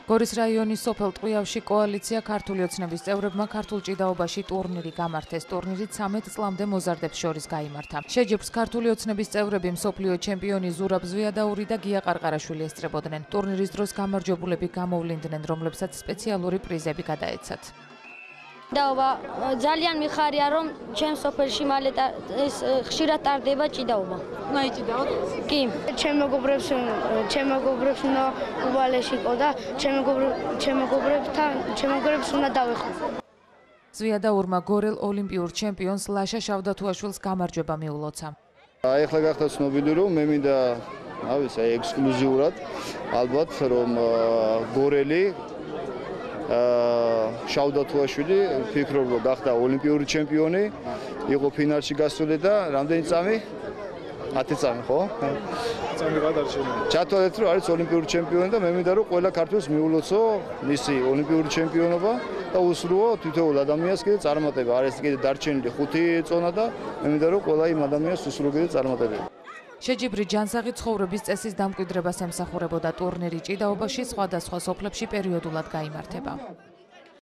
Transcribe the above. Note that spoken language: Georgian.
გორის რაიონის სოფელ ტყვიავში კოალიცია ქართული ოცნების წევრებმა ქართულ ჭიდაობაში ტურნირი გამართეს. ტურნირი 13 წლამდე მოზარდებს შორის გაიმართა. შეჯიბრს ქართული ოცნების წევრები მსოფლიო ჩემპიონი ზურაბ ზვიადაური და გია ყარყარაშვილი ესწრებოდნენ. ტურნირის დროს გამარჯვებულები გამოვლინდნენ, რომლებსაც სპეციალური პრიზები გადაეცათ. ჭიდაობა ძალიან მიხარია, რომ ჩემს სოფელში მალე ხშირად ტარდება ჭიდაობა. ნაიჭიდაოთ? კი. ჩემ მეგობრებს უნდა უვალეშიყო და ჩემ მეგობრებს უნდა დავეხო. ზვიადაურმა გორელ ოლიმპიურ ჩემპიონს ლაშა შავდათუაშვილს გამარჯვება მიულოცა. ახლა გახდა ცნობილი, რომ მე მინდა ექსკლუზიურად ალბათ რომ გორელი შავდათუაშვილი ფიქრობ რომ გახდა ოლიმპიური ჩემპიონი, იყო ფინალში გასული და რამდენი წამი? 10 წამი, ხო? წამი გადარჩენილი. ჩათვალეთ რომ არის ოლიმპიური ჩემპიონი და მე მინდა რომ ყველა ქართველს მიულოცო მისი ოლიმპიური ჩემპიონობა და უსურვო თითოეულ ადამიანს კიდე წარმატება. არის კიდე დარჩენილი 5 წონა და მე მინდა რომ ყველა იმ ადამიანს უსურვო კიდე წარმატებები. შეჯიბრი ჯანსაღი ცხოვრების წესის დამკვიდრებას ემსახურებოდა. ტურნირი ჭიდაობაში სხვადასხვა სოფლებში პერიოდულად გაიმართება.